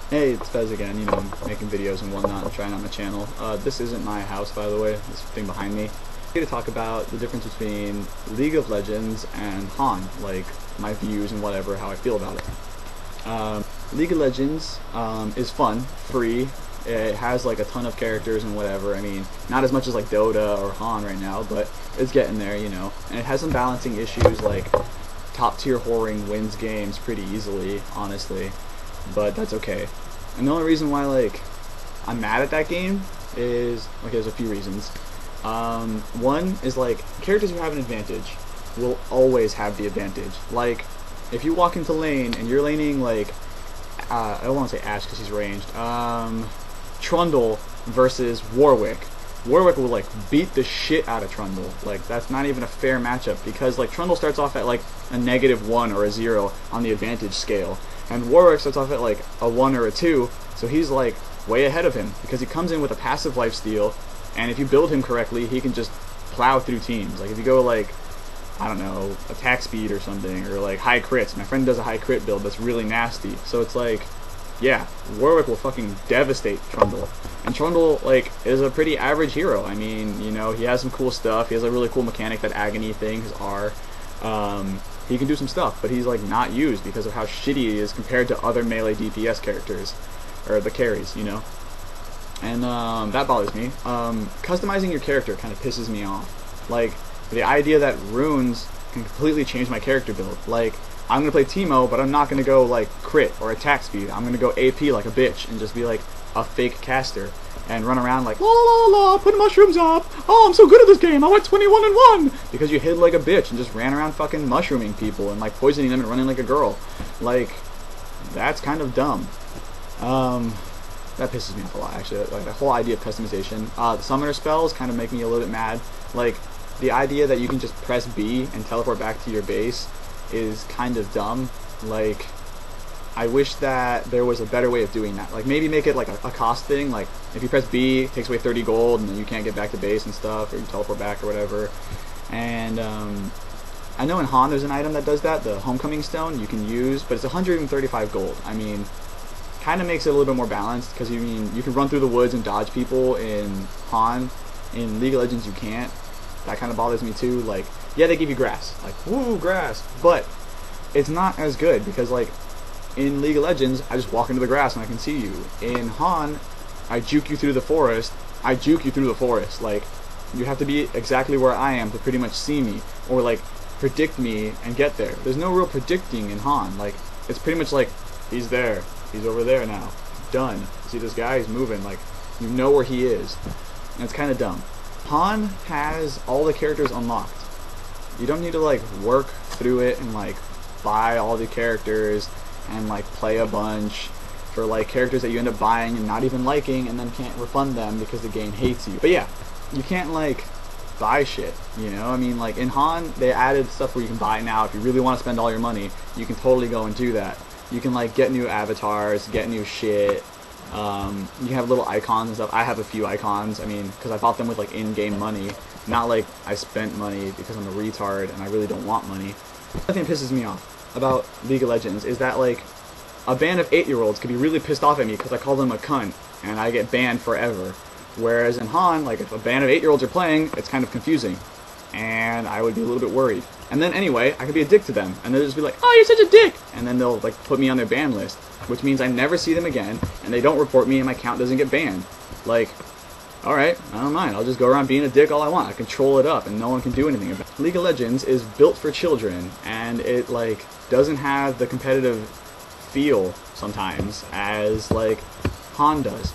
Hey, it's Fez again, I'm making videos and whatnot and trying out my channel. This isn't my house, by the way, this thing behind me. I'm here to talk about the difference between League of Legends and HoN, like my views and whatever, how I feel about it. League of Legends is fun, free, it has like a ton of characters and whatever. I mean, not as much as like Dota or HoN right now, but it's getting there, and it has some balancing issues, like top tier whoring wins games pretty easily, honestly. But that's okay. And the only reason why I'm mad at that game is there's a few reasons. One is characters who have an advantage will always have the advantage. Like if you walk into lane and you're laning I don't want to say Ashe because he's ranged. Trundle versus Warwick. Warwick will beat the shit out of Trundle. That's not even a fair matchup because Trundle starts off at a -1 or a 0 on the advantage scale. And Warwick starts off at a 1 or a 2, so he's way ahead of him because he comes in with a passive lifesteal, and if you build him correctly, he can just plow through teams. If you go I don't know, attack speed or something, or high crits. My friend does a high crit build that's really nasty, so it's yeah, Warwick will fucking devastate Trundle. And Trundle is a pretty average hero. I mean, he has some cool stuff. He has a really cool mechanic, that agony thing, his R. He can do some stuff, but he's not used because of how shitty he is compared to other melee DPS characters, or the carries, And that bothers me. Customizing your character kind of pisses me off. The idea that runes can completely change my character build. I'm gonna play Teemo, but I'm not gonna go crit or attack speed. I'm gonna go AP like a bitch and just be a fake caster and run around la la la, put mushrooms up. Oh, I'm so good at this game. I went 21-1 because you hid like a bitch and just ran around fucking mushrooming people and poisoning them and running like a girl. That's kind of dumb. That pisses me off a lot, actually. The whole idea of customization. The summoner spells kind of make me a little bit mad. The idea that you can just press B and teleport back to your base is kind of dumb. I wish that there was a better way of doing that. Maybe make it a cost thing. If you press B, it takes away 30 gold, and then you can't get back to base and stuff, or you teleport back or whatever. And I know in HoN there's an item that does that, the Homecoming Stone, you can use, but it's 135 gold. I mean, kind of makes it a little bit more balanced, because you can run through the woods and dodge people in HoN. In League of Legends you can't. That kind of bothers me too. Yeah, they give you grass. Woo, grass. But it's not as good, because in League of Legends, I just walk into the grass and I can see you. In HoN, I juke you through the forest. I juke you through the forest. You have to be exactly where I am to pretty much see me, or predict me and get there. There's no real predicting in HoN. It's pretty much he's there, he's over there now, done. See this guy? He's moving. You know where he is, and it's kind of dumb. HoN has all the characters unlocked. You don't need to work through it and buy all the characters and play a bunch for characters that you end up buying and not even liking, and then can't refund them because the game hates you. But yeah, you can't buy shit, I mean, in HoN they added stuff where you can buy now. If you really want to spend all your money, you can totally go and do that. You can get new avatars, get new shit. You can have little icons and stuff. I have a few icons, I mean, because I bought them with in-game money, not I spent money because I'm a retard and I really don't want money. The thing that pisses me off about League of Legends is that a band of 8-year-olds could be really pissed off at me because I call them a cunt and I get banned forever. Whereas in HoN, if a band of 8-year-olds are playing, it's kind of confusing, and I would be a little bit worried. And then anyway, I could be a dick to them, and they'll just be oh, you're such a dick! And then they'll put me on their ban list, which means I never see them again, and they don't report me and my account doesn't get banned. Alright, I don't mind. I'll just go around being a dick all I want. I control it up and no one can do anything about it. League of Legends is built for children, and it doesn't have the competitive feel sometimes as HoN does.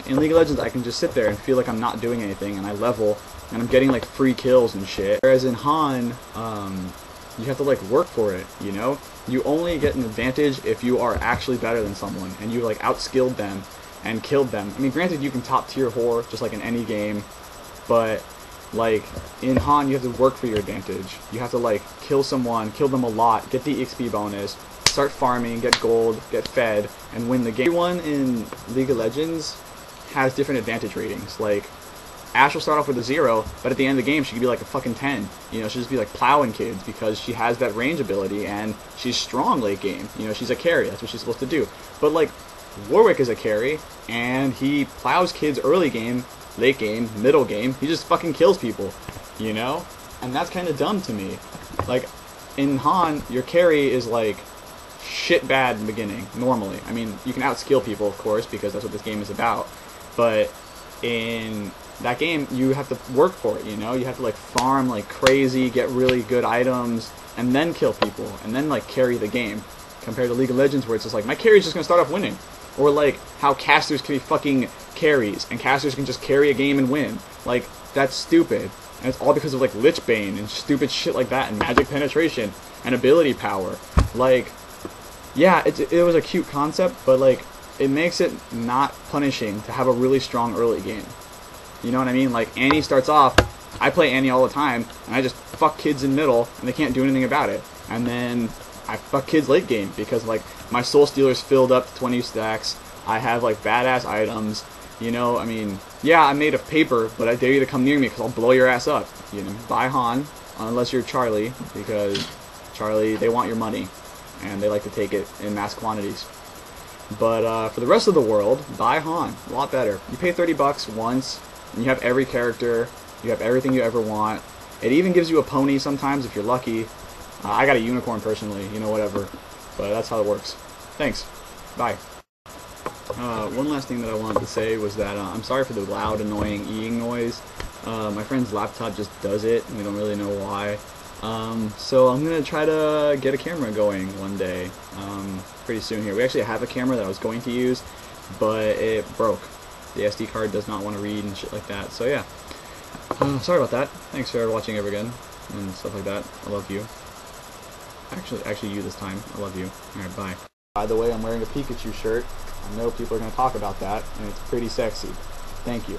In League of Legends I can just sit there and feel I'm not doing anything, and I level and I'm getting free kills and shit. Whereas in HoN, you have to work for it, You only get an advantage if you are actually better than someone and you outskilled them and killed them. I mean, granted, you can top tier whore just in any game, but in HoN you have to work for your advantage. You have to kill someone, kill them a lot, get the XP bonus, start farming, get gold, get fed, and win the game. Everyone in League of Legends has different advantage ratings. Ashe will start off with a 0, but at the end of the game she could be a fucking 10. She'll just be plowing kids because she has that range ability and she's strong late game. She's a carry, that's what she's supposed to do. But Warwick is a carry, and he plows kids early game, late game, middle game. He just fucking kills people, you know? And that's kind of dumb to me. Like, in HoN, your carry is like shit bad in the beginning, normally. I mean, you can outskill people, of course, because that's what this game is about. But in that game, you have to work for it, you know? You have to, like, farm like crazy, get really good items, and then kill people, and then, like, carry the game. Compared to League of Legends, where it's just like, my carry's just gonna start off winning. Or, like, how casters can be fucking carries, and casters can just carry a game and win. Like, that's stupid. And it's all because of, like, Lich Bane and stupid shit like that, and magic penetration, and ability power. Like, yeah, it was a cute concept, but, like, it makes it not punishing to have a really strong early game. You know what I mean? Like, Annie starts off, I play Annie all the time, and I just fuck kids in middle, and they can't do anything about it. And then I fuck kids late game, because, like, my Soul Stealer's filled up to 20 stacks, I have, like, badass items, you know, I mean, yeah, I'm made of paper, but I dare you to come near me, because I'll blow your ass up, you know? Buy HoN, unless you're Charlie, because Charlie, they want your money, and they like to take it in mass quantities. But for the rest of the world, buy HoN. A lot better. You pay 30 bucks once, and you have every character, you have everything you ever want. It even gives you a pony sometimes if you're lucky. I got a unicorn personally, you know, whatever. But that's how it works. Thanks. Bye. One last thing that I wanted to say was that I'm sorry for the loud, annoying eating noise. My friend's laptop just does it, and we don't really know why. So I'm going to try to get a camera going one day, pretty soon here. We actually have a camera that I was going to use, but it broke. The SD card does not want to read and shit like that, so yeah. Sorry about that. Thanks for watching ever again, and stuff like that. I love you. Actually you this time. I love you. Alright, bye. By the way, I'm wearing a Pikachu shirt. I know people are going to talk about that, and it's pretty sexy. Thank you.